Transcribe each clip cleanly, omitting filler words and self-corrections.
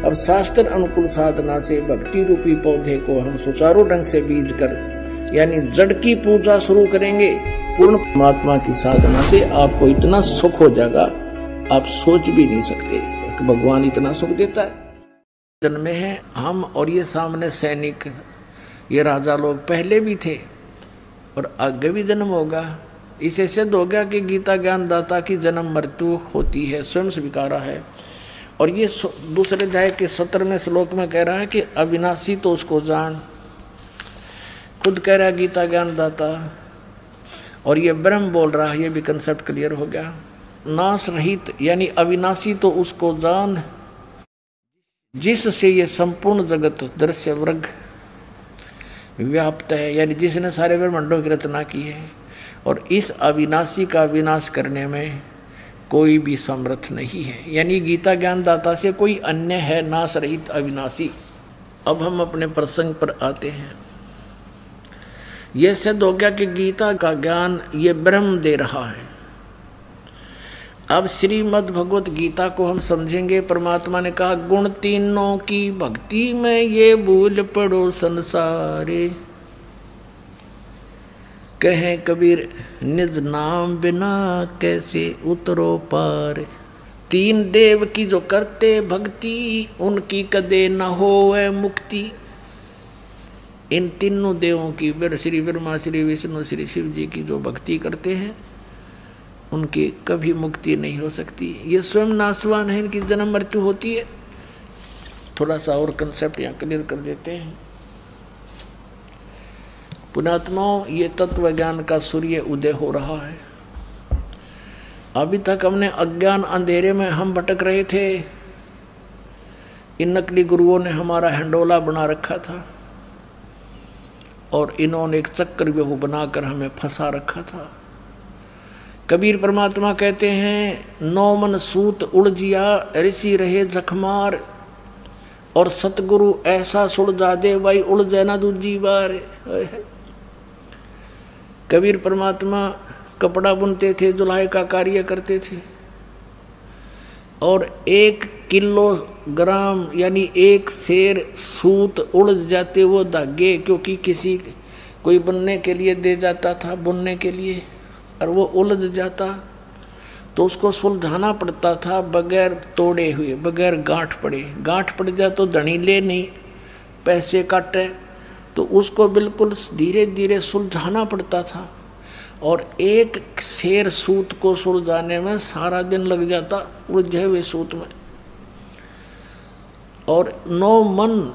अब शास्त्र अनुकूल साधना से भक्ति रूपी पौधे को हम सुचारू ढंग से बीज कर यानी जड़ की पूजा शुरू करेंगे। पूर्ण परमात्मा की साधना से आपको इतना सुख हो जाएगा, आप सोच भी नहीं सकते कि भगवान इतना सुख देता है। जन्मे हैं हम और ये सामने सैनिक, ये राजा लोग पहले भी थे और आगे भी जन्म होगा। इसे सिद्ध हो गया कि गीता ज्ञान दाता की जन्म मृत्यु होती है, स्वयं स्वीकारा है। और ये दूसरे अध्याय के 17वें श्लोक में कह रहा है कि अविनाशी तो उसको जान, खुद कह रहा है गीता ज्ञान दाता, और ये ब्रह्म बोल रहा है, ये भी कंसेप्ट क्लियर हो गया। नाश रहित यानी अविनाशी तो उसको जान जिससे ये संपूर्ण जगत दृश्य वर्ग व्याप्त है, यानी जिसने सारे ब्रह्मांडों की रचना की है। और इस अविनाशी का विनाश करने में कोई भी समर्थ नहीं है, यानी गीता ज्ञान दाता से कोई अन्य है नाश रहित अविनाशी। अब हम अपने प्रसंग पर आते हैं। यह सिद्ध हो गया कि गीता का ज्ञान ये ब्रह्म दे रहा है। अब श्रीमद् भगवत गीता को हम समझेंगे। परमात्मा ने कहा गुण तीनों की भक्ति में ये भूल पड़ो संसारे, कहे कबीर निज नाम बिना कैसे उतरो पार। तीन देव की जो करते भक्ति उनकी कदे न होवे मुक्ति। इन तीनों देवों की श्री ब्रह्मा श्री विष्णु श्री शिव जी की जो भक्ति करते हैं उनकी कभी मुक्ति नहीं हो सकती। ये स्वयं नाशवान है, इनकी जन्म मृत्यु होती है। थोड़ा सा और कंसेप्ट यहाँ क्लियर कर देते हैं। पुण्यात्माओं, ये तत्व ज्ञान का सूर्य उदय हो रहा है। अभी तक हमने अज्ञान अंधेरे में हम भटक रहे थे। इन नकली गुरुओं ने हमारा हिंडोला बना रखा था और इन्होंने एक चक्रव्यूह बनाकर हमें फंसा रखा था। कबीर परमात्मा कहते हैं नौ मन सूत उलझिया ऋषि रहे जखमार, और सतगुरु ऐसा सुलझा दे भाई उलझे ना दूजी बार। कबीर परमात्मा कपड़ा बुनते थे, जुलाई का कार्य करते थे, और 1 किलोग्राम यानी 1 सेर सूत उलझ जाते वो धागे, क्योंकि किसी कोई बनने के लिए दे जाता था बुनने के लिए, और वो उलझ जाता तो उसको सुलझाना पड़ता था बगैर तोड़े हुए, बगैर गांठ पड़े। गांठ पड़ जाए तो धनी ले नहीं, पैसे काटे, तो उसको बिल्कुल धीरे धीरे सुलझाना पड़ता था। और 1 सेर सूत को सुलझाने में सारा दिन लग जाता उलझे हुए सूत में। और 9 मन,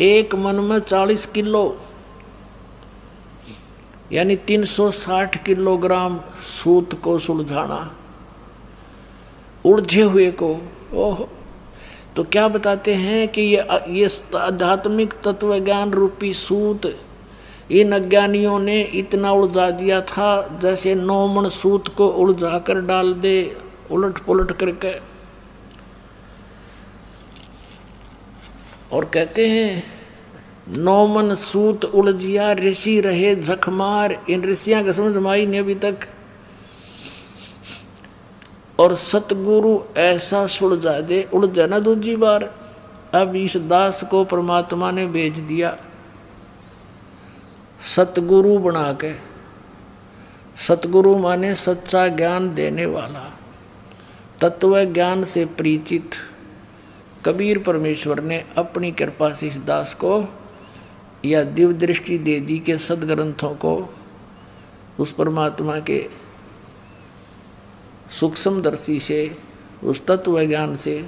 1 मन में 40 किलो यानी 360 किलोग्राम सूत को सुलझाना उलझे हुए को। ओह, तो क्या बताते हैं कि ये आध्यात्मिक तत्व ज्ञान रूपी सूत इन अज्ञानियों ने इतना उलझा दिया था जैसे 9 मन सूत को उलझा कर डाल दे उलट पुलट करके। और कहते हैं 9 मन सूत उलझिया ऋषि रहे झकमार। इन ऋषियों का समझ में आई नहीं अभी तक। और सतगुरु ऐसा सुलझा दे उलझा ना दूजी बार। अब इस दास को परमात्मा ने भेज दिया सतगुरु बना के। सतगुरु माने सच्चा ज्ञान देने वाला, तत्व ज्ञान से परिचित। कबीर परमेश्वर ने अपनी कृपा से इस दास को या दिव्य दृष्टि दे दी के सदग्रंथों को उस परमात्मा के सूक्ष्मदर्शी से, उस तत्व ज्ञान से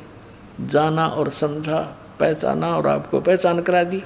जाना और समझा, पहचाना और आपको पहचान करा दी।